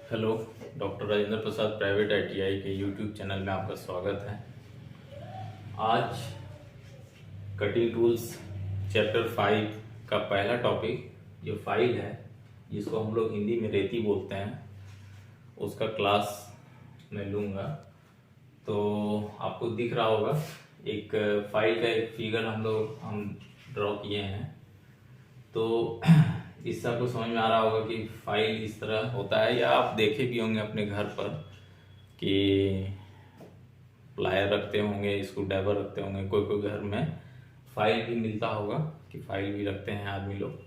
Hello, doctor Rajendra Prasad private ITI के YouTube channel में आपका स्वागत है। आज कटिंग टूल्स चैप्टर 5 का पहला टॉपिक जो फाइल है, जिसको हम लोग हिंदी में रेती बोलते हैं, उसका क्लास मैं लूँगा। तो आपको दिख रहा होगा एक फाइल का एक फिगर हम ड्रॉ किए हैं। तो इससे आपको समझ में आ रहा होगा कि फाइल इस तरह होता है, या आप देखे भी होंगे अपने घर पर कि प्लायर रखते होंगे, स्क्रू ड्राइवर रखते होंगे, कोई कोई घर में फाइल भी मिलता होगा कि फाइल भी रखते हैं आदमी लोग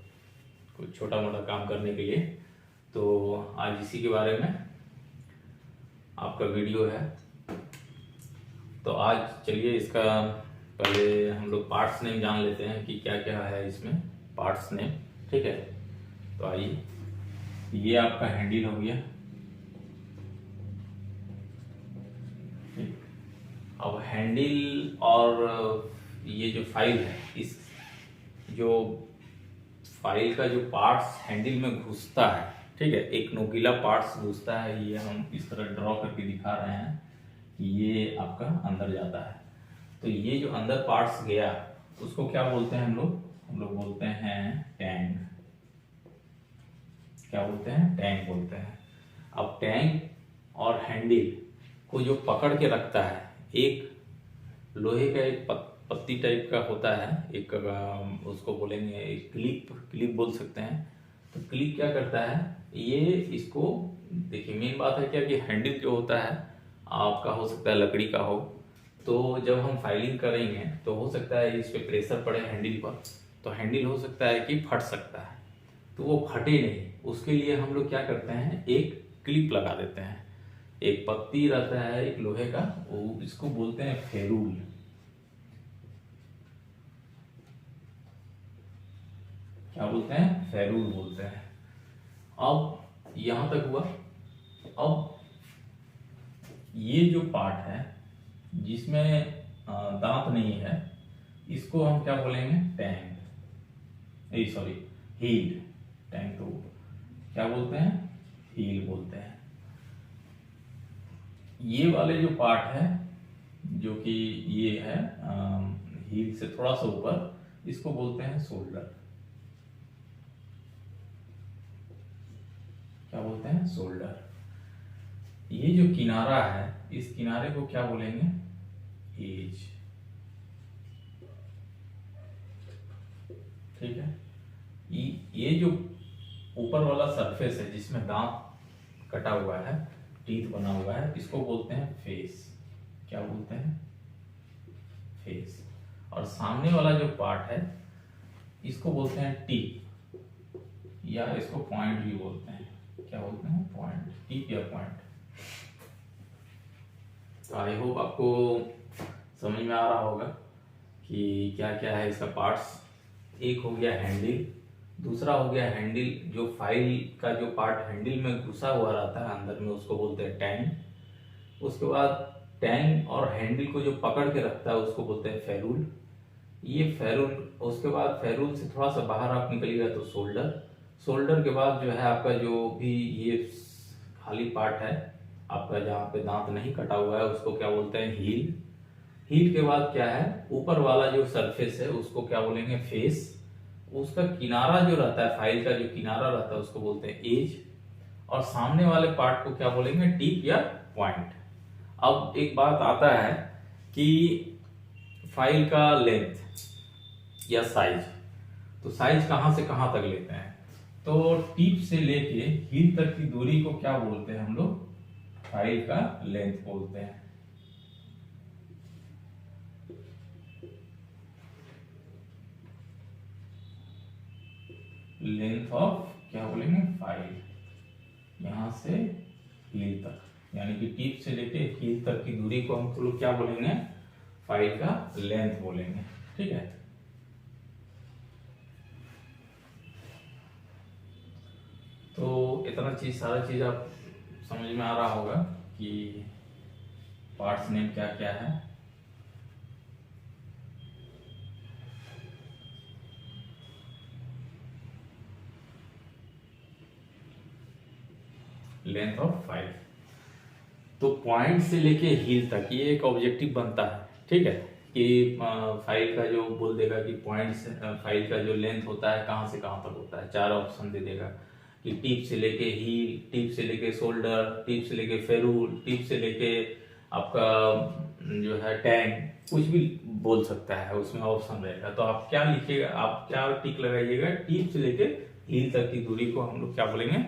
कुछ छोटा मोटा काम करने के लिए। तो आज इसी के बारे में आपका वीडियो है। तो आज चलिए इसका पहले हम लोग पार्ट्स नेम जान लेते हैं कि क्या क्या है इसमें पार्ट्स नेम। ठीक है, तो आइए, ये आपका हैंडल हो गया। अब हैंडल और ये जो फाइल है, इस जो फाइल का जो पार्ट्स हैंडल में घुसता है, ठीक है, एक नोकीला पार्ट्स घुसता है, ये हम इस तरह ड्रॉ करके दिखा रहे हैं कि ये आपका अंदर जाता है। तो ये जो अंदर पार्ट्स गया उसको क्या बोलते हैं हम लोग बोलते हैं टैंक। क्या बोलते हैं? टैंक बोलते हैं। अब टैंक और हैंडल को जो पकड़ के रखता है, एक लोहे का एक पत्ती टाइप का होता है, एक उसको बोलेंगे एक क्लिप बोल सकते हैं। तो क्लिप क्या करता है, ये इसको देखिए, मेन बात है क्या कि हैंडल जो होता है आपका हो सकता है लकड़ी का हो, तो जब हम फाइलिंग करेंगे तो हो सकता है इस पे प्रेशर पड़े हैंडल पर, तो हैंडल हो सकता है कि फट सकता है। तो वो फटे नहीं, उसके लिए हम लोग क्या करते हैं, एक क्लिप लगा देते हैं। एक पत्ती रहता है एक लोहे का, वो इसको बोलते हैं फेरूल। क्या बोलते हैं? फेरूल बोलते हैं। अब यहां तक हुआ। अब ये जो पार्ट है जिसमें दांत नहीं है, इसको हम क्या बोलेंगे? Tank, sorry, heal. टैंक तो क्या बोलते हैं? हील बोलते हैं। ये वाले जो पार्ट है जो कि ये है हील से थोड़ा सा ऊपर, इसको बोलते हैं शोल्डर। क्या बोलते हैं? शोल्डर। ये जो किनारा है, इस किनारे को क्या बोलेंगे? एज। ठीक है, ये जो ऊपर वाला सरफेस है जिसमें दांत कटा हुआ है, टीथ बना हुआ है, इसको बोलते हैं फेस। क्या बोलते हैं? फेस। और सामने वाला जो पार्ट है इसको बोलते हैं टिप, या इसको पॉइंट भी बोलते हैं। क्या बोलते हैं? पॉइंट, टिप या पॉइंट। तो आई होप आपको समझ में आ रहा होगा कि क्या क्या है इसका पार्ट्स। एक हो गया हैंडल, दूसरा हो गया हैंडल जो फाइल का जो पार्ट हैंडल में घुसा हुआ रहता है अंदर में, उसको बोलते हैं टैंक। उसके बाद टैंक और हैंडल को जो पकड़ के रखता है उसको बोलते हैं फेरूल। ये फेरूल, उसके बाद फेरूल से थोड़ा सा बाहर आप निकलिएगा तो शोल्डर। शोल्डर के बाद जो है आपका जो भी ये खाली पार्ट है आपका, जहाँ पे दांत नहीं कटा हुआ है, उसको क्या बोलते हैं? हील। हील के बाद क्या है, ऊपर वाला जो सरफेस है उसको क्या बोलेंगे? फेस। उसका किनारा जो रहता है, फाइल का जो किनारा रहता है, उसको बोलते हैं एज। और सामने वाले पार्ट को क्या बोलेंगे? टिप या पॉइंट। अब एक बात आता है कि फाइल का लेंथ या साइज, तो साइज कहां से कहां तक लेते हैं? तो टिप से लेके हील तक की दूरी को क्या बोलते हैं हम लोग? फाइल का लेंथ बोलते हैं। लेंथ ऑफ क्या बोलेंगे? फाइल, यहां से हील तक, यानी कि टिप से लेके हील तक की दूरी को हम लोग क्या बोलेंगे? फाइल का लेंथ बोलेंगे। ठीक है, तो इतना चीज, सारा चीज आप समझ में आ रहा होगा कि पार्ट्स नेम क्या क्या है। Length of file. तो पॉइंट से लेके हील तक ये एक ऑब्जेक्टिव बनता है, ठीक है, कि फाइल का जो बोल देगा कि पॉइंट से फाइल का जो लेंथ होता है कहाँ से कहाँ तक होता है, 4 ऑप्शन दे देगा कि टिप से लेके हील, टिप से लेके शोल्डर, टिप से लेके फेरूल, टिप से लेके आपका जो है टैंक, कुछ भी बोल सकता है, उसमें ऑप्शन रहेगा। तो आप क्या लिखिएगा, आप क्या टिक लगाइएगा, टिप से लेके हील तक की दूरी को हम लोग क्या बोलेंगे,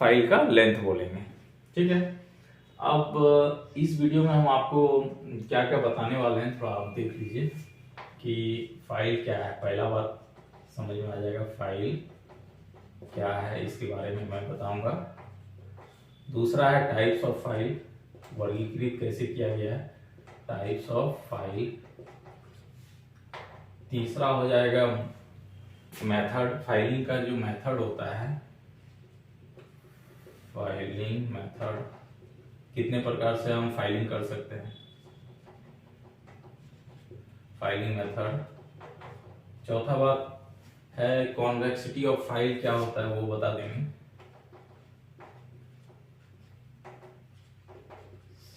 फाइल का लेंथ बोलेंगे, ठीक है। अब इस वीडियो में हम आपको क्या क्या बताने वाले हैं, थोड़ा आप देख लीजिए कि फाइल क्या है। पहला बात समझ में आ जाएगा फाइल क्या है, इसके बारे में मैं बताऊंगा। दूसरा है टाइप्स ऑफ फाइल, वर्गीकृत कैसे किया गया है, टाइप्स ऑफ फाइल। तीसरा हो जाएगा मेथड, फाइलिंग का जो मेथड होता है, फाइलिंग मेथड, कितने प्रकार से हम फाइलिंग कर सकते हैं, फाइलिंग मेथड। चौथा बात है कॉन्वेक्सिटी ऑफ फाइल क्या होता है, वो बता देंगे।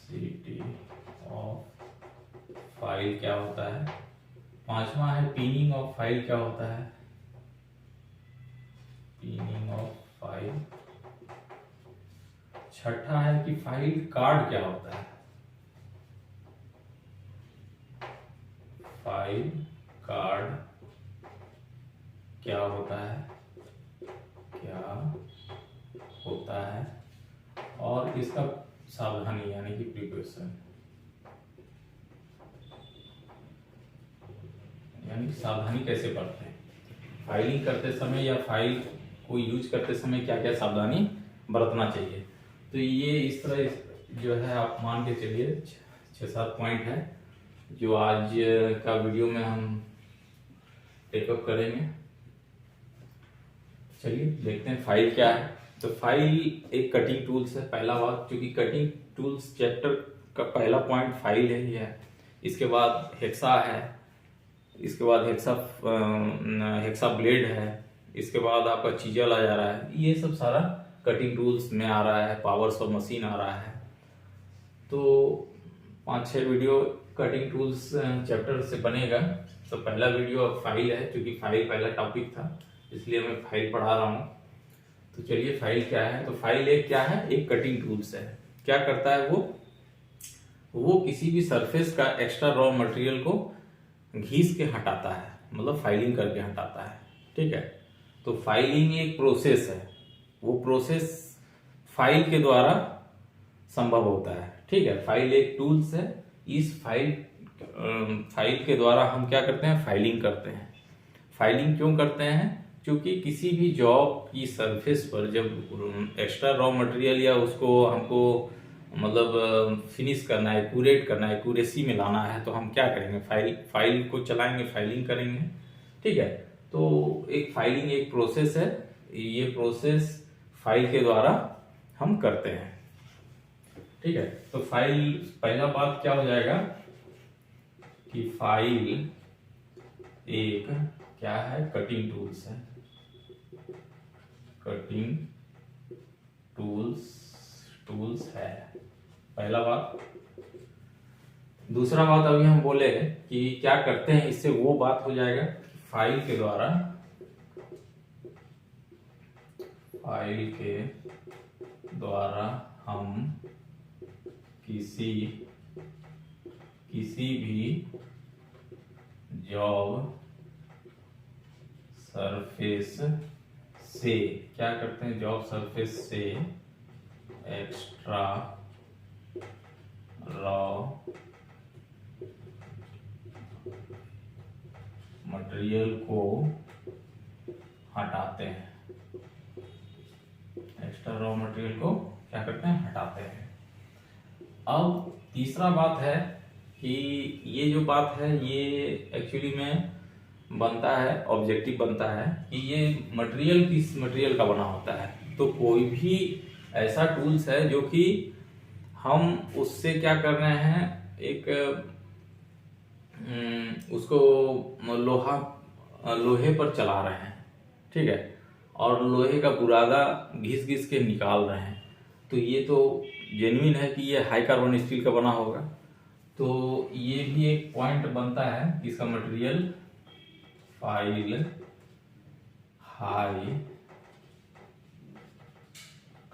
सिटी ऑफ फाइल क्या होता है। पांचवा है पिनिंग ऑफ फाइल क्या होता है, पिनिंग ऑफ फाइल। छठा है कि फाइल कार्ड क्या होता है, फाइल कार्ड क्या होता है, क्या होता है, और इसका सावधानी यानी कि प्रिपरेशन, यानी सावधानी कैसे बरतें हैं फाइलिंग करते समय या फाइल को यूज करते समय, क्या क्या सावधानी बरतना चाहिए। तो ये इस तरह जो है आप मान के चलिए 6-7 पॉइंट है जो आज का वीडियो में हम टेकअप करेंगे। चलिए देखते हैं फाइल क्या है। तो फाइल एक कटिंग टूल्स है, पहला बात, क्योंकि कटिंग टूल्स चैप्टर का पहला पॉइंट फाइल है, ये है। इसके बाद हेक्सा है, इसके बाद हेक्सा ब्लेड है, इसके बाद आपका चीजल आ जा रहा है, ये सब सारा कटिंग टूल्स में आ रहा है, पावर्स ऑफ मशीन आ रहा है। तो 5-6 वीडियो कटिंग टूल्स चैप्टर से बनेगा। तो पहला वीडियो फाइल है, क्योंकि फाइल पहला टॉपिक था इसलिए मैं फाइल पढ़ा रहा हूँ। तो चलिए फाइल क्या है। तो फाइल एक क्या है, एक कटिंग टूल्स है। क्या करता है वो किसी भी सरफेस का एक्स्ट्रा रॉ मटेरियल को घिस के हटाता है, मतलब फाइलिंग करके हटाता है, ठीक है। तो फाइलिंग एक प्रोसेस है, वो प्रोसेस फाइल के द्वारा संभव होता है, ठीक है। फाइल एक टूल्स है, इस फाइल के द्वारा हम क्या करते हैं, फाइलिंग करते हैं। फाइलिंग क्यों करते हैं, क्योंकि किसी भी जॉब की सरफेस पर जब एक्स्ट्रा रॉ मटेरियल या उसको हमको मतलब फिनिश करना है, एक्यूरेट करना है, एक्यूरेसी में लाना है, तो हम क्या करेंगे, फाइल को चलाएंगे, फाइलिंग करेंगे, ठीक है। तो एक फाइलिंग एक प्रोसेस है, ये प्रोसेस फाइल के द्वारा हम करते हैं, ठीक है। तो फाइल पहला बात क्या हो जाएगा कि फाइल एक क्या है, कटिंग टूल्स है, कटिंग टूल्स है, पहला बात। दूसरा बात अभी हम बोले कि क्या करते हैं, इससे वो बात हो जाएगा फाइल के द्वारा हम किसी भी जॉब सरफेस से क्या करते हैं, जॉब सरफेस से एक्स्ट्रा रॉ मटेरियल को हटाते हैं, एक्स्ट्रा रॉ मटेरियल को क्या करते हैं, हटाते हैं। अब तीसरा बात है कि ये जो बात है ये एक्चुअली में बनता है, ऑब्जेक्टिव बनता है कि ये मटेरियल किस मटेरियल का बना होता है। तो कोई भी ऐसा टूल्स है जो कि हम उससे क्या कर रहे हैं, एक उसको लोहे पर चला रहे हैं, ठीक है, और लोहे का बुरादा घिस के निकाल रहे हैं। तो ये तो जेन्युइन है कि ये हाई कार्बन स्टील का बना होगा। तो ये भी एक पॉइंट बनता है कि इसका material file high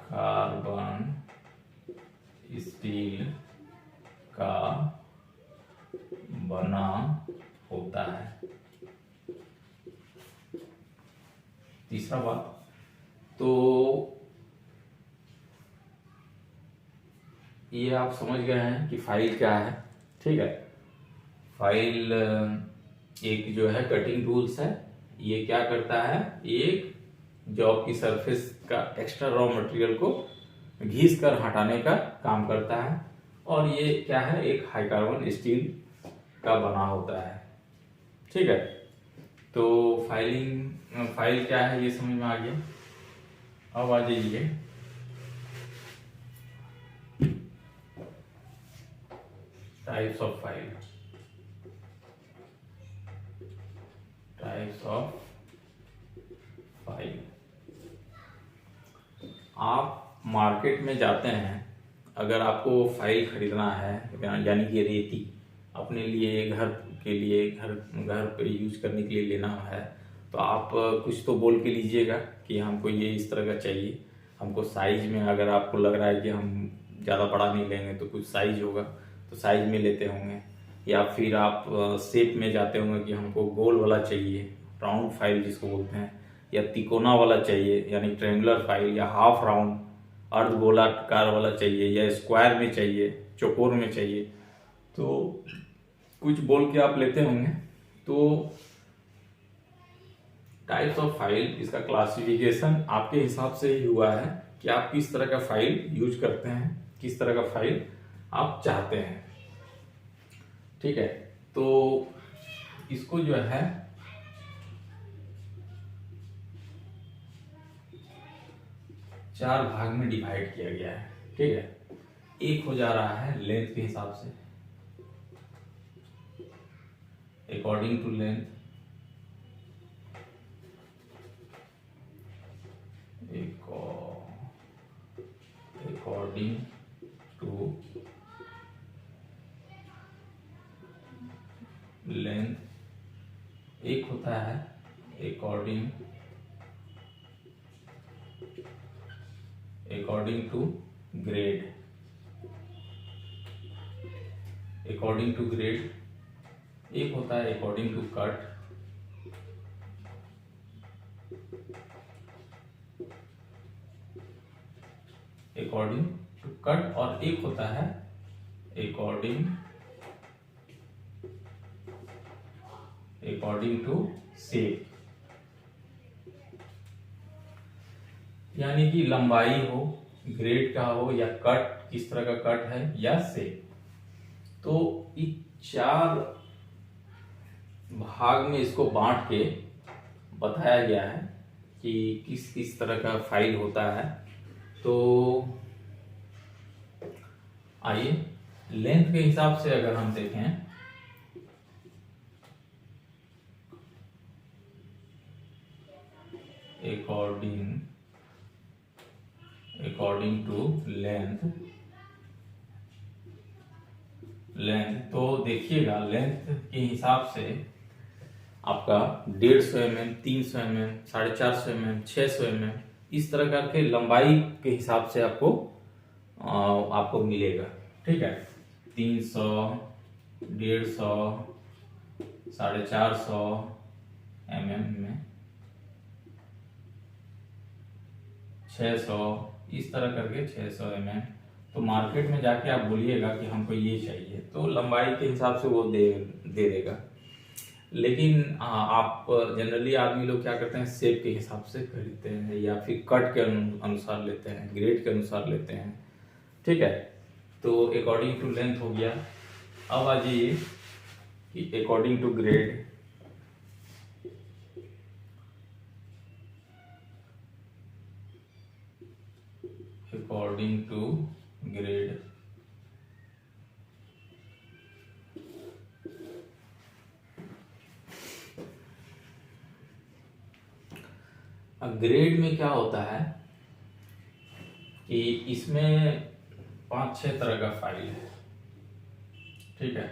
carbon steel का बना होता है। तीसरा बात, तो ये आप समझ गए हैं कि फाइल क्या है। ठीक है, फाइल एक जो है कटिंग टूल्स है। ये क्या करता है, एक जॉब की सरफेस का एक्स्ट्रा रॉ मटेरियल को घिस कर हटाने का काम करता है। और ये क्या है, एक हाई कार्बन स्टील का बना होता है। ठीक है, तो फाइल क्या है ये समझ में आ गया। अब आ जाइए types of file. Types of file, आप मार्केट में जाते हैं, अगर आपको फाइल खरीदना है यानी कि रेती अपने लिए घर के लिए घर पे यूज करने के लिए लेना है, तो आप कुछ तो बोल के लीजिएगा कि हमको ये इस तरह का चाहिए। हमको साइज में, अगर आपको लग रहा है कि हम ज़्यादा बड़ा नहीं लेंगे तो कुछ साइज होगा तो साइज में लेते होंगे, या फिर आप शेप में जाते होंगे कि हमको गोल वाला चाहिए, राउंड फाइल जिसको बोलते हैं, या तिकोना वाला चाहिए यानी ट्रायंगुलर फाइल, या हाफ राउंड अर्ध गोलाकार वाला चाहिए, या स्क्वायर में चाहिए, चौकोर में चाहिए, तो कुछ बोल के आप लेते होंगे। तो टाइप्स ऑफ फाइल, इसका क्लासिफिकेशन आपके हिसाब से ही हुआ है कि आप किस तरह का फाइल यूज करते हैं, किस तरह का फाइल आप चाहते हैं। ठीक है, तो इसको जो है चार भाग में डिवाइड किया गया है। ठीक है, एक हो जा रहा है लेंथ के हिसाब से, according to length, according to length. एक होता है according to grade, according to grade. एक होता है according to cut, according to cut, और एक होता है अकॉर्डिंग टू शेप, यानी कि लंबाई हो, ग्रेड का हो, या कट किस तरह का कट है, या शेप। तो इस चार भाग में इसको बांट के बताया गया है कि किस किस तरह का फाइल होता है। तो आइए लेंथ के हिसाब से अगर हम देखें, अकॉर्डिंग टू लेंथ, तो देखिएगा लेंथ के हिसाब से आपका 150 mm, 300 mm, 450 mm, 600 mm, इस तरह करके लंबाई के हिसाब से आपको मिलेगा। ठीक है, 300, 150, 450 mm में 600, इस तरह करके 600 mm। तो मार्केट में जाके आप बोलिएगा कि हमको ये चाहिए, तो लंबाई के हिसाब से वो दे देगा। लेकिन आप जनरली आदमी लोग क्या करते हैं, शेप के हिसाब से खरीदते हैं, या फिर कट के अनुसार लेते हैं, ग्रेड के अनुसार लेते हैं। ठीक है, तो अकॉर्डिंग टू लेंथ हो गया। अब आ जाइए कि according to grade. According to grade, grade में क्या होता है कि इसमें 5-6 तरह का फाइल है, ठीक है।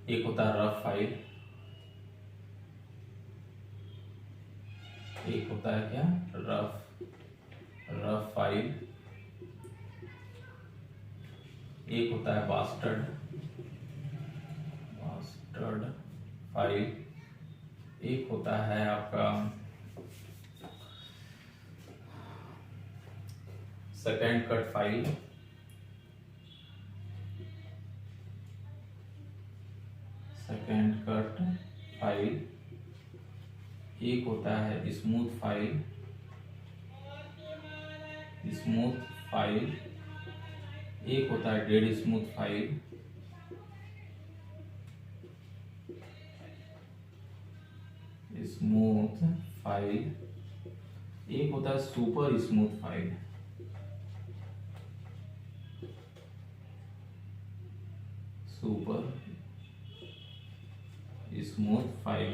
एक होता है रफ फाइल, एक होता है क्या, रफ फाइल, एक होता है बास्टर्ड फाइल, एक होता है आपका सेकेंड कट फाइल, एक होता है स्मूथ फाइल, एक होता है डेड स्मूथ फाइल, एक होता है सुपर स्मूथ फाइल,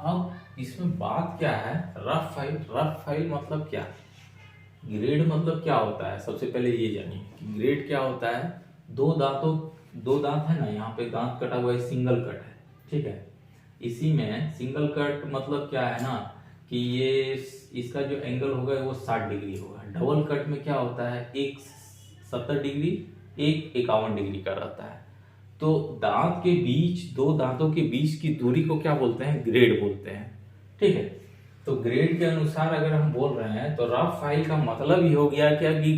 अब इसमें बात क्या है, रफ फाइल मतलब क्या, ग्रेड मतलब क्या होता है। सबसे पहले ये जानिए कि ग्रेड क्या होता है। दो दांत है ना, यहाँ पे दांत कटा हुआ है, सिंगल कट है, ठीक है। इसी में सिंगल कट मतलब क्या है ना कि ये इसका जो एंगल होगा वो 60 डिग्री होगा। डबल कट में क्या होता है, एक 70 डिग्री, एक 51 डिग्री का रहता है। तो दांत के बीच, दो दांतों के बीच की दूरी को क्या बोलते हैं, ग्रेड बोलते हैं, ठीक है। तो ग्रेड के अनुसार अगर हम बोल रहे हैं तो रफ फाइल का मतलब ही हो गया क्या कि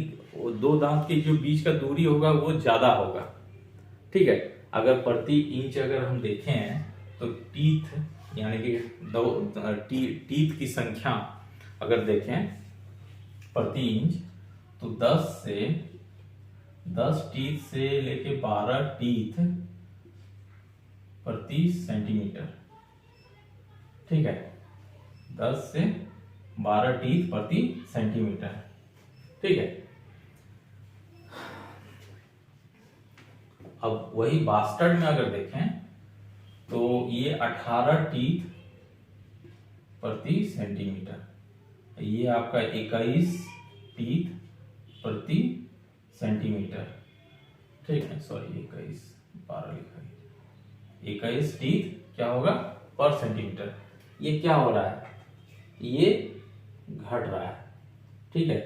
दो दांत के जो बीच का दूरी होगा वो ज्यादा होगा, ठीक है। अगर प्रति इंच अगर हम देखें तो टीथ यानी कि टीथ की संख्या अगर देखें प्रति इंच तो 10 टीथ से लेके 12 टीथ प्रति सेंटीमीटर, ठीक है। 10 से 12 टीथ प्रति सेंटीमीटर, ठीक है। अब वही बास्टर्ड में अगर देखें तो ये 18 टीथ प्रति सेंटीमीटर, ये आपका 21 टीथ प्रति सेंटीमीटर, ठीक है। सॉरी 21, 12 लिखा है, 21 टीथ क्या होगा पर सेंटीमीटर। ये क्या हो रहा है, ये घट रहा है, ठीक है।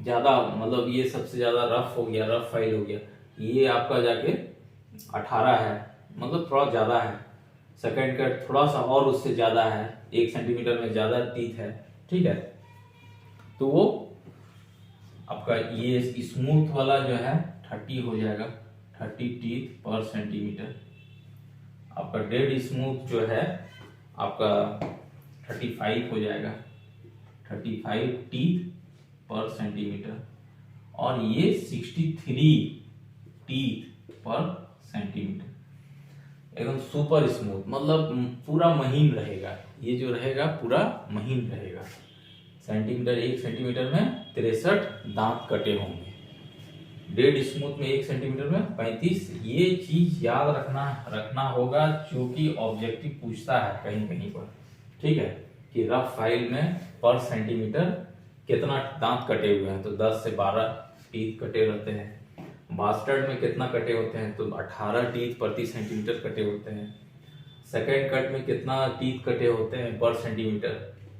ज्यादा मतलब ये सबसे ज्यादा रफ हो गया, रफ फाइल हो गया। ये आपका जाके 18 है, मतलब थोड़ा ज्यादा है। सेकेंड कट थोड़ा सा और उससे ज्यादा है, 1 सेंटीमीटर में ज्यादा टीथ है, ठीक है। तो वो आपका ये स्मूथ वाला जो है 30 हो जाएगा, 30 टीथ पर सेंटीमीटर। आपका डेड स्मूथ जो है आपका 35 हो जाएगा, 35 टीथ पर सेंटीमीटर। और ये 63 टीथ पर सेंटीमीटर। एकदम सुपर स्मूथ, मतलब पूरा महीन रहेगा, ये जो रहेगा पूरा महीन रहेगा। सेंटीमीटर, 1 सेंटीमीटर में 63 दांत कटे होंगे। डेड स्मूथ में 1 सेंटीमीटर में 35। ये चीज याद रखना होगा, क्योंकि ऑब्जेक्टिव पूछता है कहीं कहीं पर, ठीक है, कि रफ फाइल में पर सेंटीमीटर कितना दांत कटे हुए हैं। तो 10 से 12 टीथ कटे रहते हैं। बास्टर्ड में कितना कटे होते हैं, तो 18 टीथ प्रति सेंटीमीटर कटे होते हैं। सेकेंड कट में कितना टीथ कटे होते हैं पर सेंटीमीटर,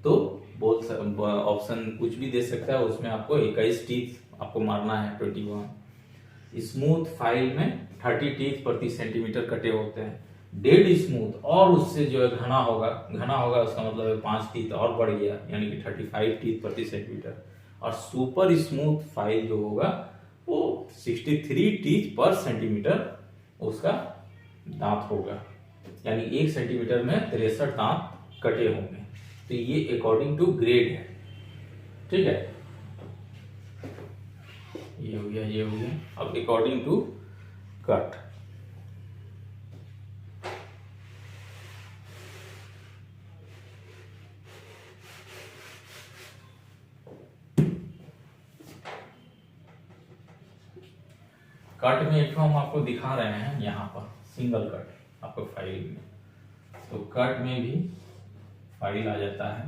तो ऑप्शन कुछ भी दे सकता है, उसमें आपको 21 टीथ आपको मारना है, 21। स्मूथ फाइल में 30 टीथ प्रति सेंटीमीटर कटे होते हैं। डेड स्मूथ और उससे जो है घना होगा, उसका मतलब 5 टीथ और बढ़ गया, यानी कि 35 टीथ प्रति सेंटीमीटर। और सुपर स्मूथ फाइल जो होगा वो 63 टीथ पर सेंटीमीटर उसका दांत होगा, यानी 1 सेंटीमीटर में 63 दांत कटे होंगे। तो ये अकॉर्डिंग टू ग्रेड है, ठीक है। ये हो गया। अब अकॉर्डिंग टू कट, कट में एक हम आपको दिखा रहे हैं, यहाँ पर सिंगल कट आपको फाइल में। तो कट में भी फाइल आ जाता है,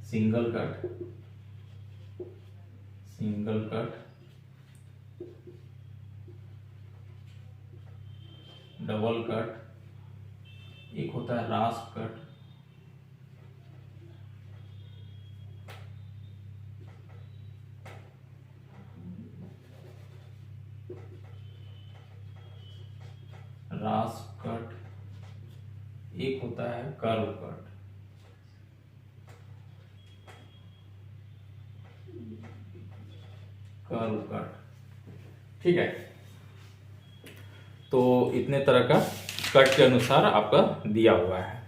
single cut, single cut, double cut, एक होता है रास्प कट, रास्प कट, एक होता है कर्व कट। कर्व कट, ठीक है। तो इतने तरह का कट के अनुसार आपका दिया हुआ है।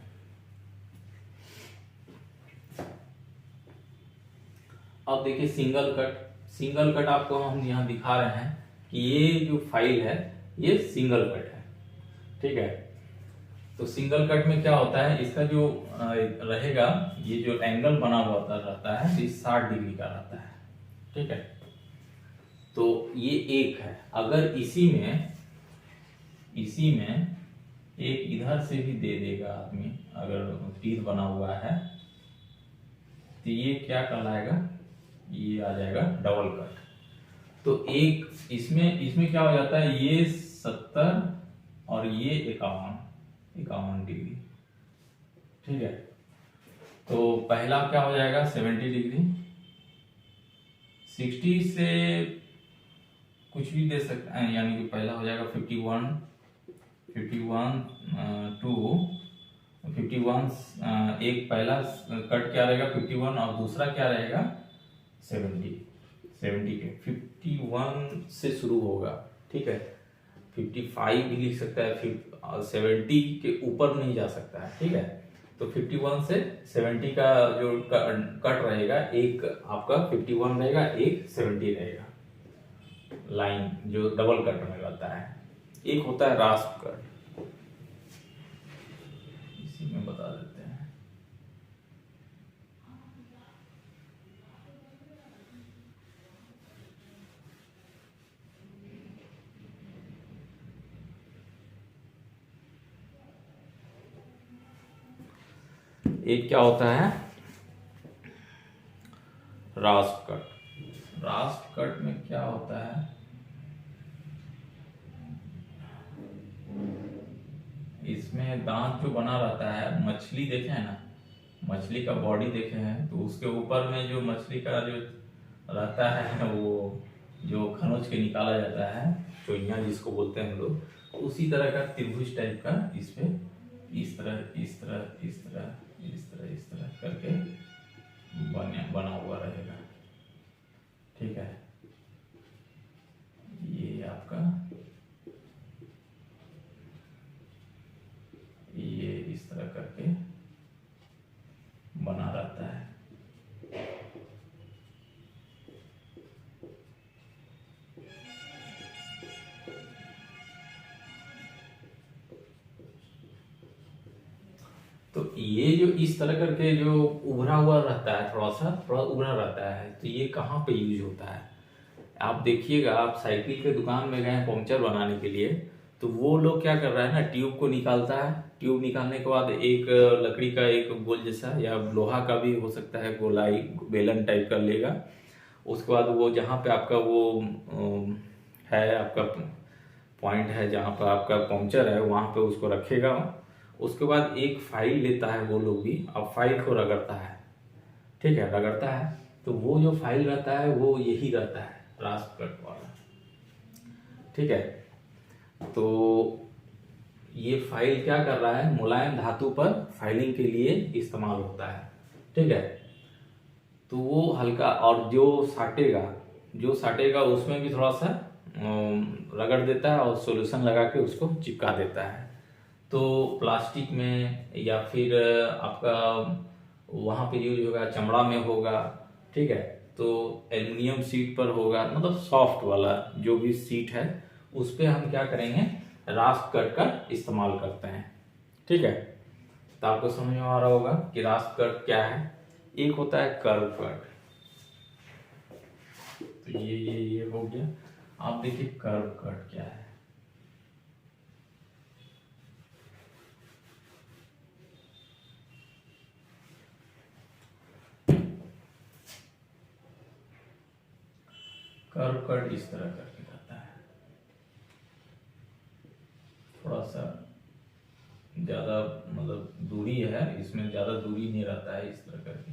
अब देखिए सिंगल कट, सिंगल कट आपको हम यहाँ दिखा रहे हैं कि ये जो फाइल है ये सिंगल कट है, ठीक है। तो सिंगल कट में क्या होता है, इसका जो रहेगा, ये जो एंगल बना हुआ रहता है ये 60 डिग्री का रहता है, ठीक है। तो ये एक है, अगर इसी में एक इधर से भी दे देगा आदमी, अगर टीथ बना हुआ है तो ये क्या कहलाएगा, ये आ जाएगा डबल कट। तो एक इसमें क्या हो जाता है, ये 70 और ये 51 डिग्री, ठीक है। तो पहला क्या हो जाएगा 70 डिग्री, 60 से कुछ भी दे सकते हैं, यानी कि पहला हो जाएगा 51 एक पहला कट क्या रहेगा 51 और दूसरा क्या रहेगा 70 के 51 से शुरू होगा, ठीक है। 55 भी लिख सकता है, फिर 70 के ऊपर नहीं जा सकता है, ठीक है। तो 51 से 70 का जो कट रहेगा, एक आपका 51 रहेगा, एक 70 रहेगा, लाइन जो डबल कट में रहता है। एक होता है रास्प कट, इसी में बता देते हैं। एक क्या होता है रास्प कट। रास्प कट में क्या होता है, इसमें दांत जो बना रहता है, मछली देखे हैं ना, मछली का बॉडी देखे हैं, तो उसके ऊपर में जो मछली का जो रहता है, वो जो खनोज के निकाला जाता है, चोइया जिसको बोलते हैं हम लोग, उसी तरह का त्रिभुज टाइप का इस पे इस तरह इस तरह इस तरह इस तरह इस तरह करके बना हुआ रहेगा, ठीक है। ये आपका ये इस तरह करके बना रहता है। तो ये जो इस तरह करके जो उभरा हुआ रहता है, थोड़ा उभरा रहता है, तो ये कहाँ पे यूज होता है, आप देखिएगा, आप साइकिल के दुकान में गए पंक्चर बनाने के लिए, तो वो लोग क्या कर रहा है ना, ट्यूब को निकालता है, ट्यूब निकालने के बाद एक लकड़ी का एक गोल जैसा या लोहा का भी हो सकता है, गोलाई बेलन टाइप का लेगा। उसके बाद वो जहाँ पे आपका वो है, आपका पॉइंट है जहाँ पर आपका पंक्चर है, वहाँ पे उसको रखेगा। उसके बाद एक फाइल लेता है वो लोग भी, अब फाइल को रगड़ता है, ठीक है, रगड़ता है। तो वो जो फाइल रहता है वो यही रहता है, रास्प कट वाला, ठीक है। तो ये फाइल क्या कर रहा है, मुलायम धातु पर फाइलिंग के लिए इस्तेमाल होता है, ठीक है। तो वो हल्का, और जो साटेगा उसमें भी थोड़ा सा रगड़ देता है और सॉल्यूशन लगा के उसको चिपका देता है। तो प्लास्टिक में या फिर आपका वहाँ पे यूज होगा, चमड़ा में होगा, ठीक है। तो एल्युमिनियम सीट पर होगा, मतलब सॉफ्ट वाला जो भी सीट है, उस पे हम क्या करेंगे, रास्प कट का इस्तेमाल करते हैं, ठीक है। तो आपको समझ में आ रहा होगा कि रास्प कट क्या है। एक होता है कर्व कट, तो ये हो गया। आप देखिए कर्व कट क्या है, कर्व कट इस तरह करके रहता है, थोड़ा सा ज्यादा मतलब दूरी है, इसमें ज्यादा दूरी नहीं रहता है, इस तरह करके,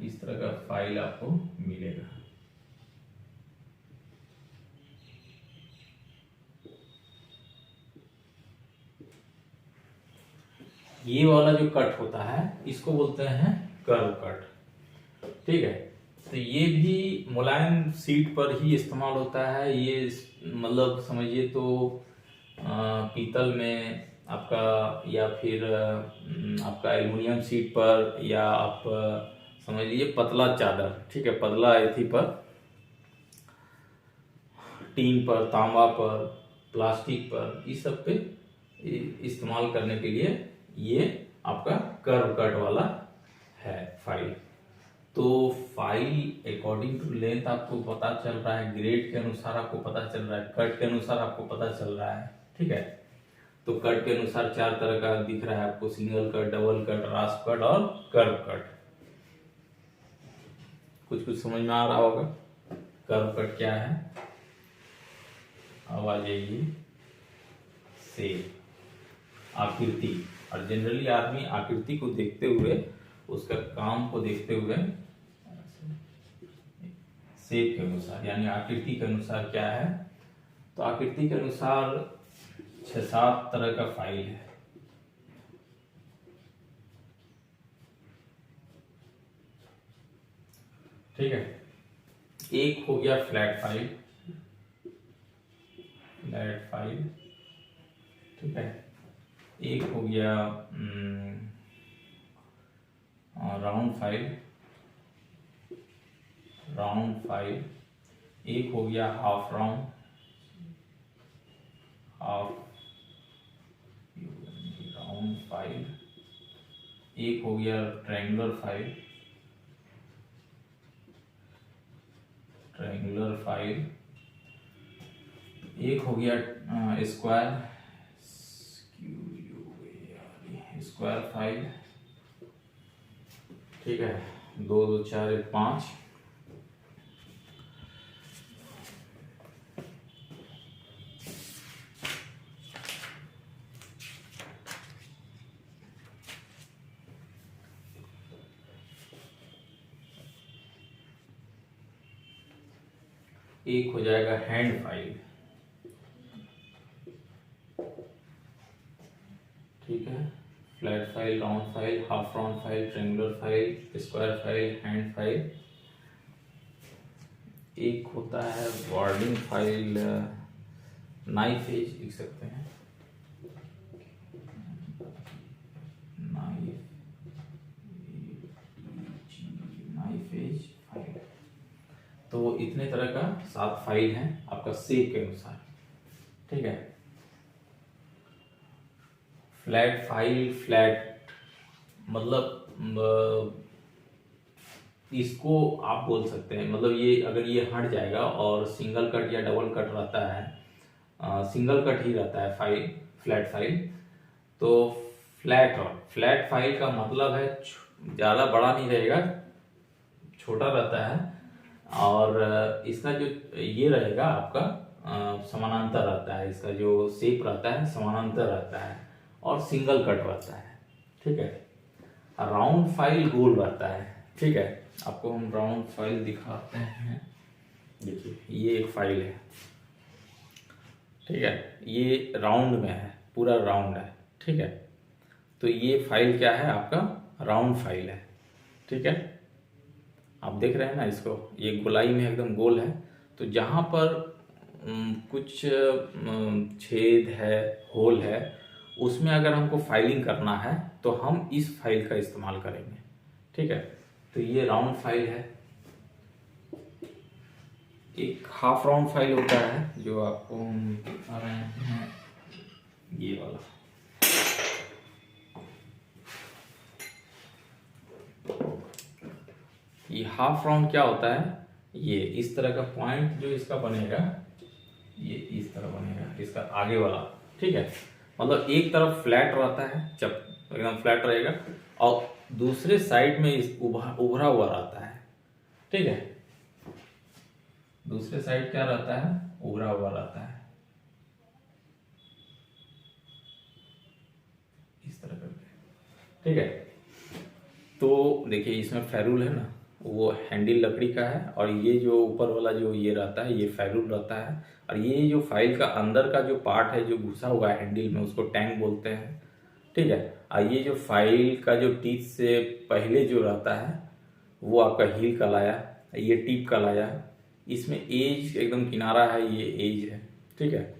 इस तरह का फाइल आपको मिलेगा। ये वाला जो कट होता है इसको बोलते हैं कर्व कट, ठीक है। तो ये भी मुलायम सीट पर ही इस्तेमाल होता है। ये मतलब समझिए तो पीतल में आपका, या फिर आपका एल्युमिनियम सीट पर, या आप समझ लीजिए पतला चादर, ठीक है, पतला एथी पर, टीन पर, तांबा पर, प्लास्टिक पर, इस सब पे इस्तेमाल करने के लिए ये आपका कर्व कट वाला है फाइल। तो फाइल अकॉर्डिंग टू लेंथ आपको पता चल रहा है, ग्रेड के अनुसार आपको पता चल रहा है, कट के अनुसार आपको पता चल रहा है, ठीक है। तो कट के अनुसार 4 तरह का दिख रहा है आपको, single cut, double cut, रास्प cut और कर्व कट। कुछ कुछ समझ में आ रहा होगा कर्व कट क्या है। अब आ जाइए शेप, आकृति। और जनरली आदमी आकृति को देखते हुए, उसका काम को देखते हुए शेप के अनुसार, यानी आकृति के अनुसार क्या है, तो आकृति के अनुसार 6-7 तरह का फाइल है, ठीक है। एक हो गया फ्लैट फाइल, ठीक है। एक हो गया राउंड फाइल, एक हो गया हाफ राउंड फाइल, एक हो गया ट्रायंगुलर फाइल, एक हो गया स्क्वायर फाइल, ठीक है। 2 2 4 1 5। एक हो जाएगा हैंड फाइल, ठीक है। Flat file, round file, half round file, triangular file, square file, hand file. एक होता है वर्डिंग फाइल, नाइफ एज लिख सकते हैं, नाइफ एज फाइल। तो इतने तरह का 7 फाइल हैं आपका शेप के अनुसार, ठीक है। फ्लैट फाइल, फ्लैट मतलब इसको आप बोल सकते हैं, मतलब ये अगर ये हट जाएगा और सिंगल कट या डबल कट रहता है, सिंगल कट ही रहता है फाइल, फ्लैट फाइल, तो फ्लैट फाइल का मतलब है ज़्यादा बड़ा नहीं रहेगा, छोटा रहता है, और इसका जो ये रहेगा आपका समानांतर रहता है, इसका जो शेप रहता है समानांतर रहता है, और सिंगल कट रहता है, ठीक है। राउंड फाइल गोल रहता है, ठीक है। आपको हम राउंड फाइल दिखाते हैं, देखिए ये एक फाइल है, ठीक है, ये राउंड में है, पूरा राउंड है, ठीक है। तो ये फाइल क्या है आपका, राउंड फाइल है, ठीक है। आप देख रहे हैं ना इसको, ये गोलाई में एकदम गोल है। तो जहाँ पर कुछ छेद है, होल है, उसमें अगर हमको फाइलिंग करना है तो हम इस फाइल का इस्तेमाल करेंगे, ठीक है। तो ये राउंड फाइल है। एक हाफ राउंड फाइल होता है जो आपको हम दिखा रहे हैं, ये वाला, ये हाफ राउंड क्या होता है, ये इस तरह का पॉइंट जो इसका बनेगा, ये इस तरह बनेगा, इसका आगे वाला, ठीक है। मतलब एक तरफ फ्लैट रहता है, जब एकदम फ्लैट रहेगा, और दूसरे साइड में उभरा हुआ रहता है, ठीक है। दूसरे साइड क्या रहता है, उभरा हुआ रहता है, इस तरह करके, ठीक है। तो देखिए इसमें फेरूल है ना, वो हैंडल लकड़ी का है, और ये जो ऊपर वाला जो ये रहता है ये फेरूल रहता है, और ये जो फाइल का अंदर का जो पार्ट है जो घुसा हुआ है हैंडल में, उसको टैंक बोलते हैं, ठीक है। और ये जो फाइल का जो टीथ से पहले जो रहता है वो आपका हील कहलाया, ये टिप कहलाया। इसमें एज एकदम किनारा है, ये एज है, ठीक है।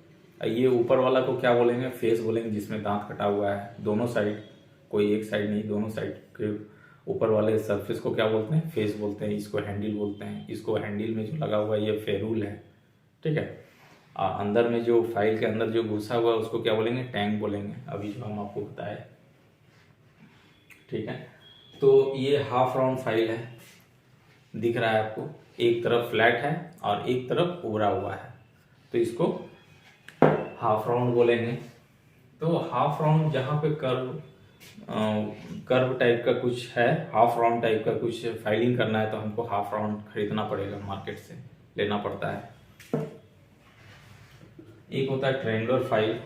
ये ऊपर वाला को क्या बोलेंगे, फेस बोलेंगे, जिसमें दांत कटा हुआ है दोनों साइड, कोई एक साइड नहीं, दोनों साइड के ऊपर वाले सरफेस को क्या बोलते हैं, फेस बोलते हैं। इसको हैंडल बोलते हैं। इसको हैंडल में जो लगा हुआ है ये फेरूल है, ठीक है। अंदर में जो फाइल के अंदर जो घुसा हुआ है उसको क्या बोलेंगे, टैंक बोलेंगे, अभी जो हम आपको बताए, ठीक है। तो ये हाफ राउंड फाइल है, दिख रहा है आपको, एक तरफ फ्लैट है और एक तरफ उभरा हुआ है, तो इसको हाफ राउंड बोलेंगे। तो हाफ राउंड जहाँ पे कर्व टाइप का कुछ है, हाफ राउंड टाइप का कुछ फाइलिंग करना है, तो हमको हाफ राउंड खरीदना पड़ेगा, मार्केट से लेना पड़ता है। एक होता है ट्रायंगुलर फाइल।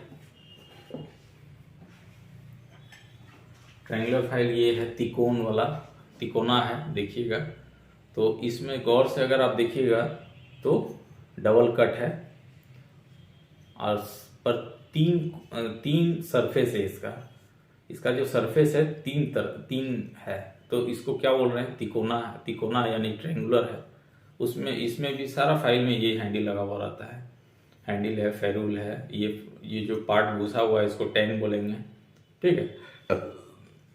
ट्रायंगुलर फाइल ये है तिकोन वाला, तिकोना है, देखिएगा। तो इसमें गौर से अगर आप देखिएगा तो डबल कट है, और पर तीन सरफेस है इसका जो सरफेस है तीन है, तो इसको क्या बोल रहे हैं, तिकोना यानी ट्रायंगुलर है। उसमें इसमें भी सारा फाइल में ये हैंडल लगा हुआ रहता है, हैंडल है, फेरूल है, ये जो पार्ट घुसा हुआ है इसको टैंक बोलेंगे, ठीक है।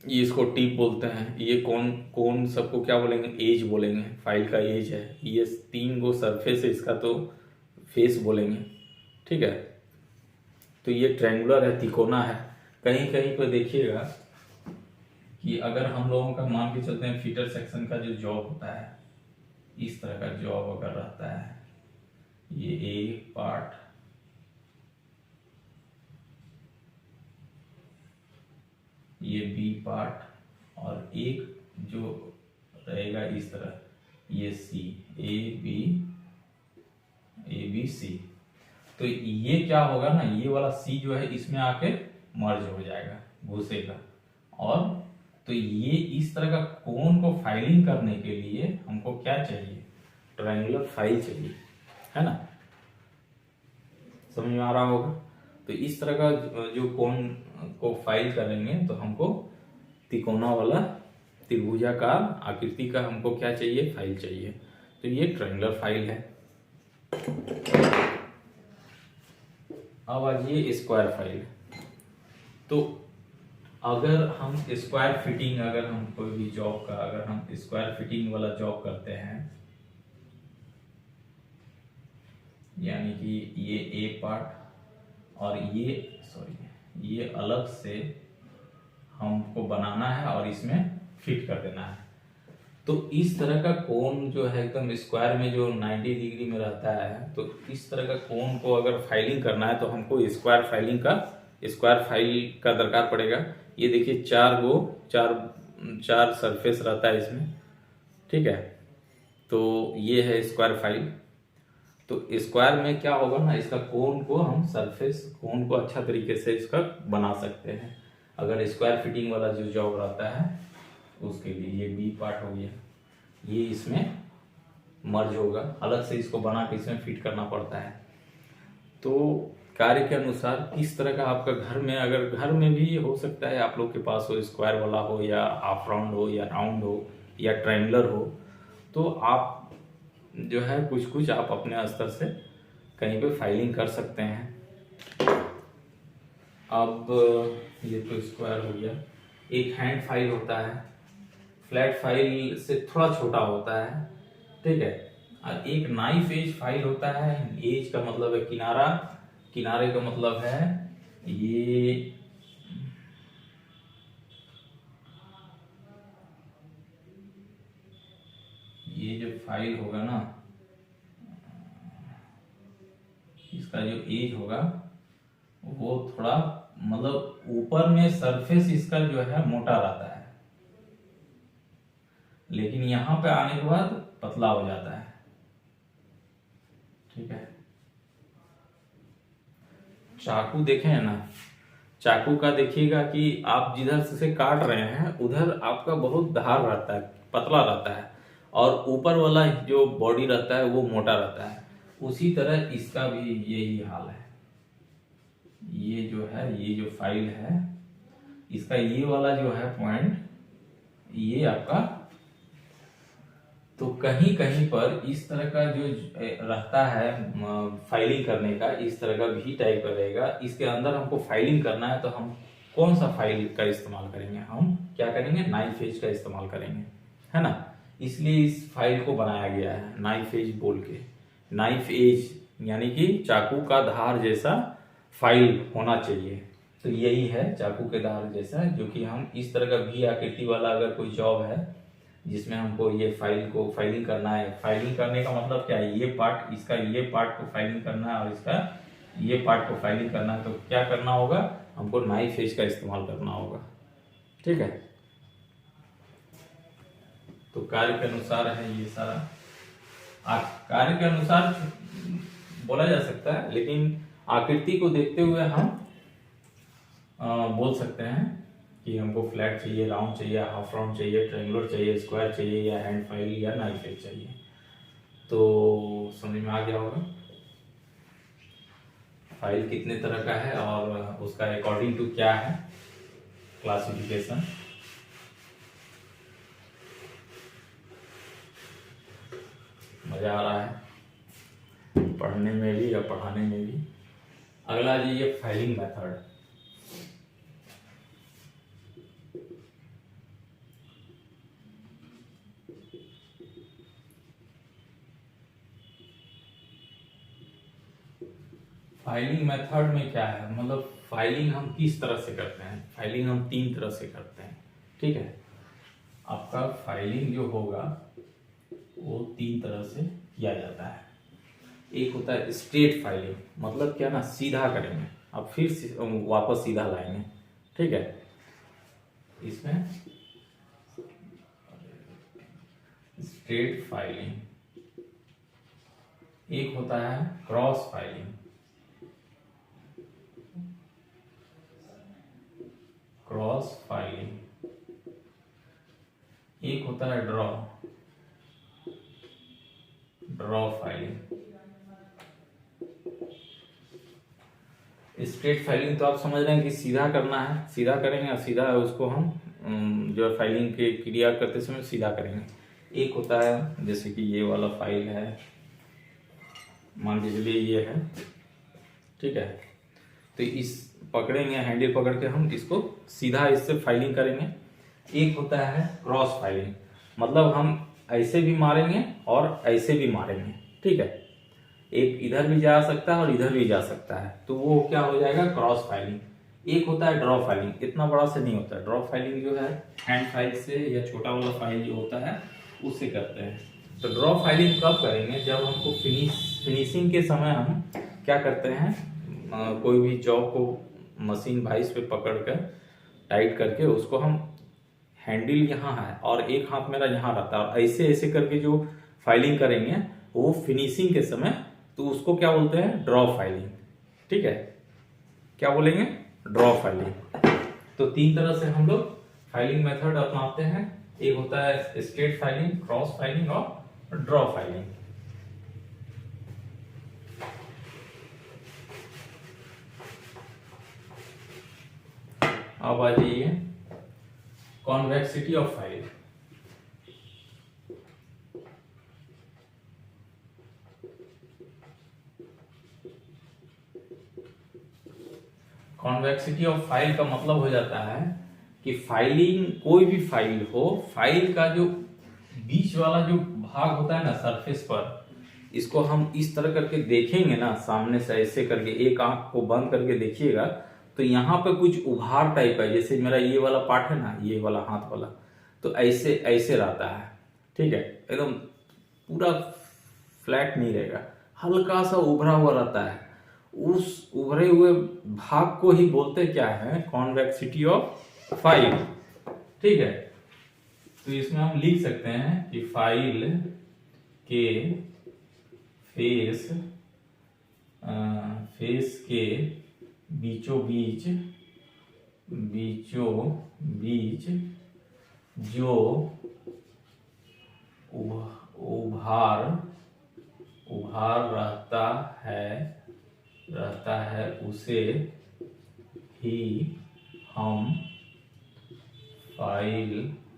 ये इसको टिप बोलते हैं। ये कौन सबको क्या बोलेंगे, एज बोलेंगे, फाइल का एज है। ये 3 गो सरफेस है इसका, तो फेस बोलेंगे, ठीक है। तो ये ट्रायंगुलर है, तिकोना है। कहीं कहीं पर देखिएगा कि अगर हम लोगों का मान के चलते हैं फीटर सेक्शन का जो जॉब होता है, इस तरह का जॉब अगर रहता है, ये एक पार्ट, ये बी पार्ट, और एक जो रहेगा इस तरह, ये सी, ए बी सी। तो ये क्या होगा ना, ये वाला सी जो है इसमें आके मर्ज हो जाएगा, घुसेगा। और तो ये इस तरह का कोन को फाइलिंग करने के लिए हमको क्या चाहिए, ट्रायंगुलर फाइल चाहिए, है ना, समझ में आ रहा होगा। तो इस तरह का जो कोन को फाइल करेंगे तो हमको तिकोना वाला त्रिभुजाकार आकृति का हमको क्या चाहिए, फाइल चाहिए। तो ये ट्रायंगुलर फाइल है। अब आज ये स्क्वायर फाइल। तो अगर हम स्क्वायर फिटिंग, अगर हम कोई भी जॉब का, अगर हम स्क्वायर फिटिंग वाला जॉब करते हैं, यानी कि ये ए पार्ट और ये अलग से हमको बनाना है और इसमें फिट कर देना है। तो इस तरह का कोन जो है एकदम स्क्वायर में जो 90 डिग्री में रहता है, तो इस तरह का कोन को अगर फाइलिंग करना है तो हमको स्क्वायर फाइल का दरकार पड़ेगा। ये देखिए चार सरफेस रहता है इसमें, ठीक है। तो ये है स्क्वायर फाइल। तो स्क्वायर में क्या होगा ना, इसका कोन को हम कोन को अच्छा तरीके से इसका बना सकते हैं अगर स्क्वायर फिटिंग वाला जो जॉब रहता है उसके लिए। ये बी पार्ट हो गया, ये इसमें मर्ज होगा, अलग से इसको बना के इसमें फिट करना पड़ता है। तो कार्य के अनुसार किस तरह का आपका घर में, अगर घर में भी हो सकता है आप लोग के पास हो, स्क्वायर वाला हो या हाफ राउंड हो या राउंड हो या ट्रायंगुलर हो, तो आप जो है कुछ आप अपने स्तर से कहीं पे फाइलिंग कर सकते हैं। अब ये तो स्क्वायर हो गया। एक हैंड फाइल होता है, फ्लैट फाइल से थोड़ा छोटा होता है, ठीक है। और एक नाइफ एज फाइल होता है। एज का मतलब है किनारा, किनारे का मतलब है ये जो फाइल होगा ना, इसका जो एज होगा वो थोड़ा मतलब ऊपर में सरफेस इसका जो है मोटा रहता है, लेकिन यहाँ पे आने के बाद पतला हो जाता है। ठीक है, चाकू देखें ना, चाकू का देखिएगा कि आप जिधर से काट रहे हैं उधर आपका बहुत धार रहता है, पतला रहता है, और ऊपर वाला जो बॉडी रहता है वो मोटा रहता है। उसी तरह इसका भी यही हाल है। ये जो है, ये जो फाइल है, इसका ये वाला जो है पॉइंट, ये आपका, तो कहीं कहीं पर इस तरह का जो रहता है फाइलिंग करने का, इस तरह का भी टाइप रहेगा। इसके अंदर हमको फाइलिंग करना है तो हम कौन सा फाइल का इस्तेमाल करेंगे? हम क्या करेंगे? नाइफ एज का इस्तेमाल करेंगे, है ना। इसलिए इस फाइल को बनाया गया है नाइफ एज बोल के। नाइफ एज यानी कि चाकू का धार जैसा फाइल होना चाहिए। तो यही है चाकू के धार जैसा, जो कि हम इस तरह का भी आकृति वाला अगर कोई जॉब है जिसमें हमको ये फाइल को फाइलिंग करना है। फाइलिंग करने का मतलब क्या है? ये पार्ट, इसका ये पार्ट को फाइलिंग करना है और इसका ये पार्ट को फाइलिंग करना है। तो क्या करना होगा? हमको नाइफ एज का इस्तेमाल करना होगा। ठीक है, तो कार्य के अनुसार है ये सारा। कार्य के अनुसार बोला जा सकता है, लेकिन आकृति को देखते हुए हम बोल सकते हैं कि हमको फ्लैट चाहिए, राउंड चाहिए, हाफ राउंड चाहिए, ट्रायंगुलर चाहिए, स्क्वायर चाहिए, या हैंड फाइल या नाइफ एज चाहिए। तो समझ में आ गया होगा फाइल कितने तरह का है और उसका अकॉर्डिंग टू क्या है क्लासिफिकेशन। मजा आ रहा है पढ़ने में भी या पढ़ाने में भी। अगला जी ये फाइलिंग मेथड। फाइलिंग मेथड में क्या है? मतलब फाइलिंग हम किस तरह से करते हैं? फाइलिंग हम 3 तरह से करते हैं। ठीक है, आपका फाइलिंग जो होगा वो 3 तरह से किया जाता है। एक होता है स्ट्रेट फाइलिंग, मतलब क्या ना, सीधा करेंगे, अब फिर वापस सीधा लाएंगे। ठीक है, इसमें स्ट्रेट फाइलिंग। एक होता है क्रॉस फाइलिंग, क्रॉस फाइलिंग। एक होता है draw, draw filing. Straight filing तो आप समझ रहे हैं कि सीधा करना है, सीधा करेंगे और सीधा उसको हम जो फाइलिंग के क्रिया करते समय सीधा करेंगे। एक होता है जैसे कि ये वाला फाइल है, मान लीजिए ये है। ठीक है, तो इस पकड़ेंगे, हैंडल पकड़ के हम इसको सीधा इससे फाइलिंग करेंगे। एक होता है क्रॉस फाइलिंग, मतलब हम ऐसे भी मारेंगे और ऐसे भी मारेंगे। ठीक है, एक इधर भी जा सकता है और इधर भी जा सकता है, तो वो क्या हो जाएगा? Cross filing. एक होता है ड्रॉ फाइलिंग, इतना बड़ा से नहीं होता है। ड्रॉ फाइलिंग जो है हैंड फाइल से या छोटा वाला फाइल जो होता है उससे करते हैं। तो ड्रॉ फाइलिंग कब करेंगे? जब हमको फिनिशिंग के समय हम क्या करते हैं, कोई भी जॉब को मशीन वाइस पे पकड़ कर टाइट करके उसको हम, हैंडल यहाँ है और एक हाथ मेरा यहाँ रहता है, और ऐसे ऐसे करके जो फाइलिंग करेंगे वो फिनिशिंग के समय, तो उसको क्या बोलते हैं? Draw filing. ठीक है, क्या बोलेंगे? Draw filing. तो 3 तरह से हम लोग फाइलिंग मेथड अपनाते हैं। एक होता है स्ट्रेट फाइलिंग, क्रॉस फाइलिंग और ड्रॉ फाइलिंग। अब आ जाइए convexity of file. Convexity of file का मतलब हो जाता है कि फाइलिंग, कोई भी फाइल हो, फाइल का जो बीच वाला जो भाग होता है ना सरफेस पर, इसको हम इस तरह करके देखेंगे ना, सामने से ऐसे करके, एक आंख को बंद करके देखिएगा तो यहाँ पे कुछ उभार टाइप है। जैसे मेरा ये वाला पार्ट है ना, ये वाला हाथ वाला, तो ऐसे ऐसे रहता है। ठीक है, एकदम पूरा फ्लैट नहीं रहेगा, हल्का सा उभरा हुआ रहता है। उस उभरे हुए भाग को ही बोलते क्या है? Convexity of file. ठीक है, तो इसमें हम लिख सकते हैं कि फाइल के फेस फेस के बीचों बीच जो उभार रहता है उसे ही हम file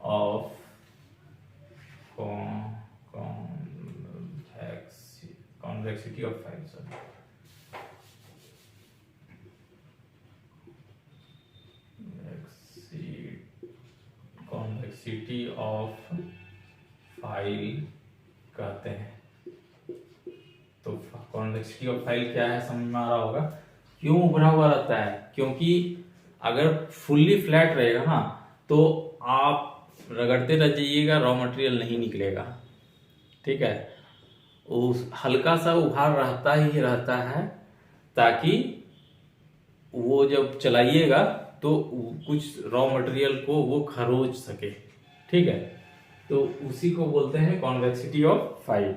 of convexity of file convexity of file कहते हैं। तो कॉन्वेक्सिटी ऑफ फाइल क्या है समझ में आ रहा होगा। क्यों उभरा हुआ रहता है? क्योंकि अगर फुल्ली फ्लैट रहेगा ना तो आप रगड़ते रह जाइएगा, रॉ मटेरियल नहीं निकलेगा। ठीक है, उस हल्का सा उभार रहता है ताकि वो जब चलाइएगा तो कुछ रॉ मटेरियल को वो खरोच सके। ठीक है, तो उसी को बोलते हैं कॉन्वेक्सिटी ऑफ फाइल।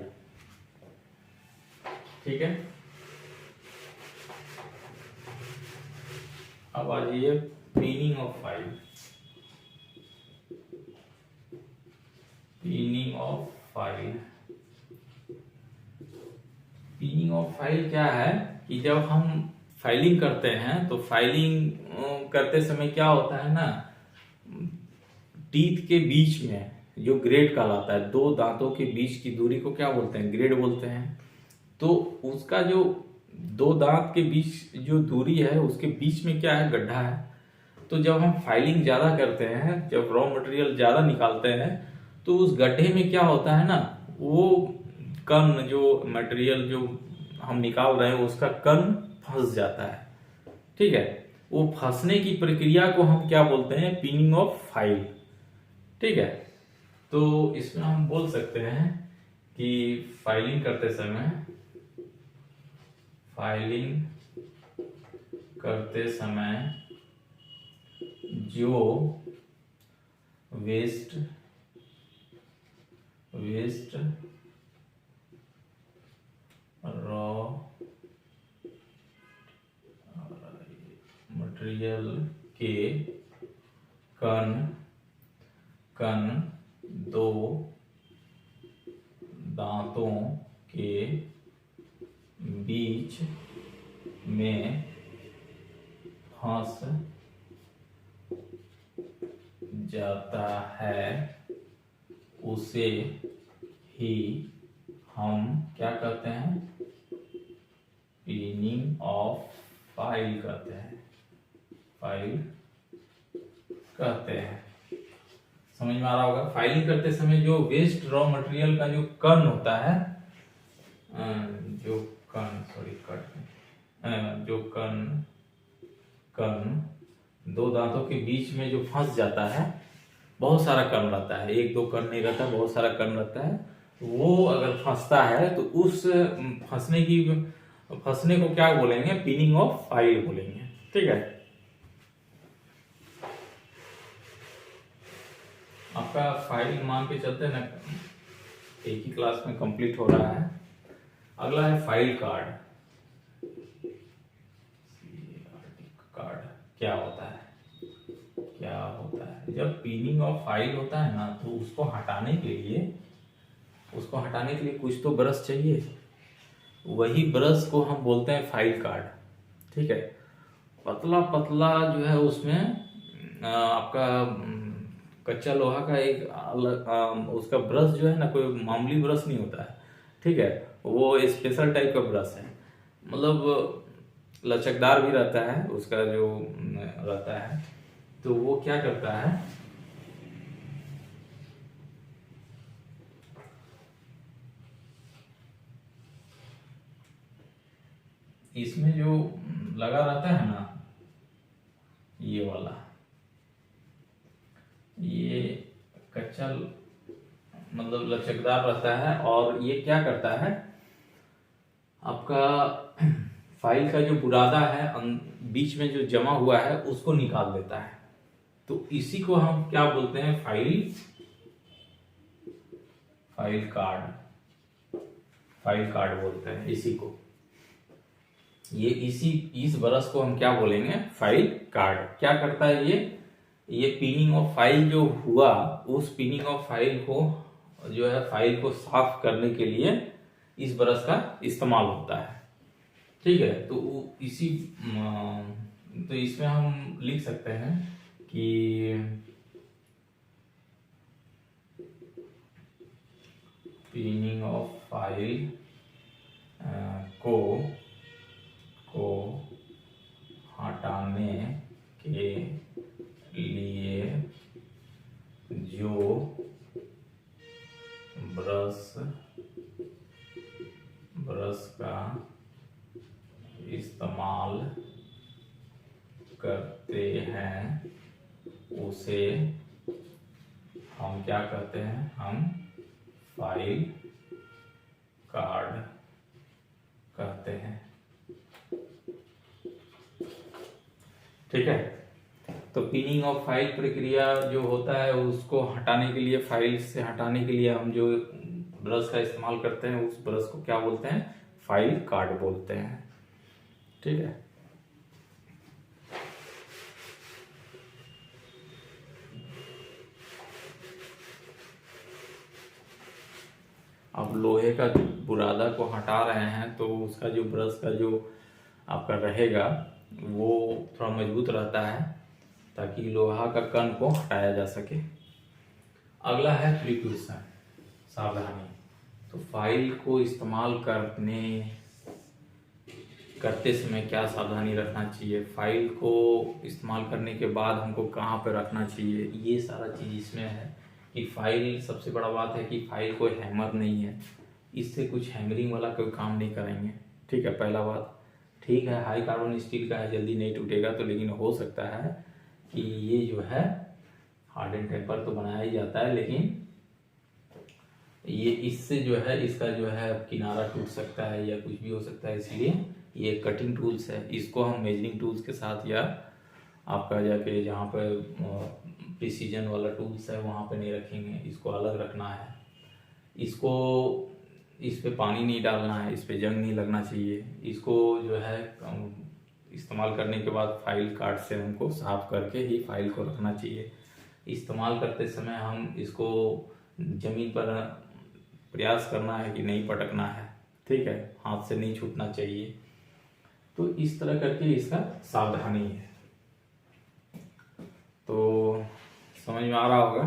ठीक है, अब आ जाइए pinning of file. Pinning of file क्या है कि जब हम फाइलिंग करते हैं तो फाइलिंग करते समय क्या होता है ना, टीथ के बीच में जो ग्रेड कहलाता है, दो दांतों के बीच की दूरी को क्या बोलते हैं? ग्रेड बोलते हैं। तो उसका जो दो दांत के बीच जो दूरी है उसके बीच में क्या है? गड्ढा है। तो जब हम फाइलिंग ज्यादा करते हैं, जब रॉ मटेरियल ज्यादा निकालते हैं तो उस गड्ढे में क्या होता है ना, वो कण जो मटेरियल जो हम निकाल रहे हैं उसका कण फंस जाता है। ठीक है, वो फंसने की प्रक्रिया को हम क्या बोलते हैं? Pinning of file. ठीक है, तो इसमें हम बोल सकते हैं कि फाइलिंग करते समय जो वेस्ट रॉ मटेरियल के कण दो दांतों के बीच में फंस जाता है उसे ही हम क्या कहते हैं? पिनिंग ऑफ फाइल कहते हैं। समझ में आ रहा होगा। फाइलिंग करते समय जो वेस्ट रॉ मटेरियल का जो कण होता है, जो कण दो दांतों के बीच में जो फंस जाता है, बहुत सारा कण रहता है, एक दो कण नहीं रहता, बहुत सारा कण रहता है। वो अगर फंसता है तो उस फंसने को क्या बोलेंगे? पिनिंग ऑफ फाइल बोलेंगे। ठीक है, आपका फाइल मान के चलते ना एक ही क्लास में कंप्लीट हो रहा है। अगला है फाइल कार्ड। क्या होता है? जब पिनिंग ऑफ फाइल होता है ना तो उसको हटाने के लिए कुछ तो ब्रश चाहिए। वही ब्रश को हम बोलते हैं फाइल कार्ड। ठीक है, पतला जो है उसमें आपका कच्चा लोहा का एक अलग उसका ब्रश जो है ना, कोई मामूली ब्रश नहीं होता है। ठीक है, वो स्पेशल टाइप का ब्रश है, मतलब लचकदार भी रहता है उसका जो रहता है। तो वो क्या करता है, इसमें जो लगा रहता है ना, ये वाला, ये कच्चा मतलब लचकदार रहता है और ये क्या करता है, आपका फाइल का जो बुरादा है बीच में जो जमा हुआ है उसको निकाल देता है। तो इसी को हम क्या बोलते हैं? File card. फाइल कार्ड बोलते हैं इसी को। ये इस ब्रश को हम क्या बोलेंगे, फाइल कार्ड। क्या करता है ये पिनिंग ऑफ फाइल जो हुआ, उस पिनिंग ऑफ फाइल को जो है फाइल को साफ करने के लिए इस ब्रश का इस्तेमाल होता है। ठीक है, तो तो इसमें हम लिख सकते हैं कि पिनिंग ऑफ फाइल को हटाने के लिए जो ब्रश का इस्तेमाल करते हैं उसे हम क्या कहते हैं, हम फाइल कार्ड कहते हैं। ठीक है, तो पिनिंग ऑफ फाइल प्रक्रिया जो होता है उसको हटाने के लिए, फाइल से हटाने के लिए हम जो ब्रश का इस्तेमाल करते हैं उस ब्रश को क्या बोलते हैं, फाइल कार्ड बोलते हैं। ठीक है, अब लोहे का बुरादा को हटा रहे हैं तो उसका जो ब्रश का जो आपका रहेगा वो थोड़ा मजबूत रहता है ताकि लोहा का कण को हटाया जा सके। अगला है प्रिकॉशन, सावधानी। तो फाइल को इस्तेमाल करते समय क्या सावधानी रखना चाहिए, फाइल को इस्तेमाल करने के बाद हमको कहाँ पर रखना चाहिए, ये सारा चीज़ इसमें है। कि फाइल, सबसे बड़ा बात है कि फाइल कोई हैमर नहीं है, इससे कुछ हैमरिंग वाला कोई काम नहीं करेंगे। ठीक है, पहला बात। ठीक है, हाई कार्बन स्टील का है, जल्दी नहीं टूटेगा तो, लेकिन हो सकता है कि ये जो है हार्ड एंड टेम्पर तो बनाया ही जाता है, लेकिन ये इससे जो है इसका जो है किनारा टूट सकता है या कुछ भी हो सकता है, इसलिए ये कटिंग टूल्स है, इसको हम मेजरिंग टूल्स के साथ या आपका जाके जहाँ पर प्रिसीजन वाला टूल्स है वहाँ पे नहीं रखेंगे, इसको अलग रखना है। इसको इस पे पानी नहीं डालना है, इस पे जंग नहीं लगना चाहिए। इसको जो है इस्तेमाल करने के बाद फाइल कार्ड से हमको साफ करके ही फाइल को रखना चाहिए। इस्तेमाल करते समय हम इसको ज़मीन पर प्रयास करना है कि नहीं पटकना है। ठीक है, हाथ से नहीं छूटना चाहिए। तो इस तरह करके इसका सावधानी है। तो समझ में आ रहा होगा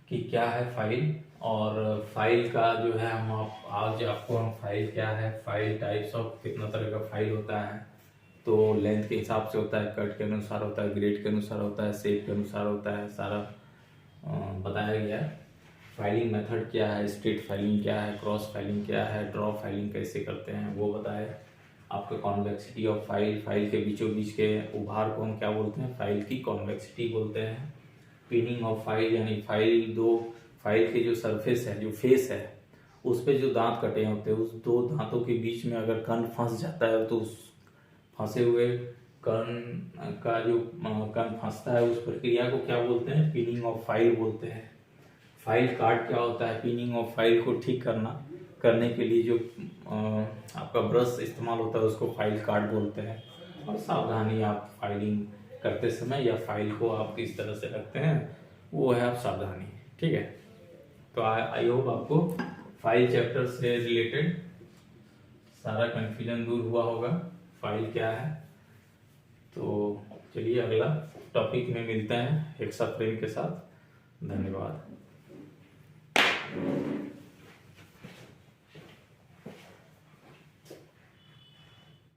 कि क्या है फाइल, और फाइल का जो है आज आपको हम फाइल क्या है, फाइल टाइप्स ऑफ, कितना तरह का फाइल होता है। तो लेंथ के हिसाब से होता है, कट के अनुसार होता है, ग्रेड के अनुसार होता है, शेप के अनुसार होता है, सारा बताया गया है। फाइलिंग मेथड क्या है, स्ट्रेट फाइलिंग क्या है, क्रॉस फाइलिंग क्या है, ड्रॉ फाइलिंग कैसे करते हैं वो बताए। आपका कॉन्वेक्सिटी ऑफ फाइल, फाइल के बीचों बीच के उभार को हम क्या बोलते हैं, फाइल की कॉन्वेक्सिटी बोलते हैं। पिनिंग ऑफ फाइल यानी फाइल के जो सरफेस है, जो फेस है, उस पे जो दांत कटे होते हैं, उस दो दांतों के बीच में अगर कण फंस जाता है तो उस फंसे हुए कण का जो कण फंसता है उस प्रक्रिया को क्या बोलते हैं, पिनिंग ऑफ फाइल बोलते हैं। फाइल कार्ड क्या होता है, पिनिंग ऑफ फाइल को ठीक करने के लिए जो आपका ब्रश इस्तेमाल होता है उसको फाइल कार्ड बोलते हैं। और सावधानी आप फाइलिंग करते समय या फाइल को आप किस तरह से रखते हैं वो है आप सावधानी। ठीक है, तो आई होप आपको फाइल चैप्टर से रिलेटेड सारा कन्फ्यूजन दूर हुआ होगा, फाइल क्या है। तो चलिए अगला टॉपिक में मिलते हैं हेक्साफ्रेम के साथ। धन्यवाद।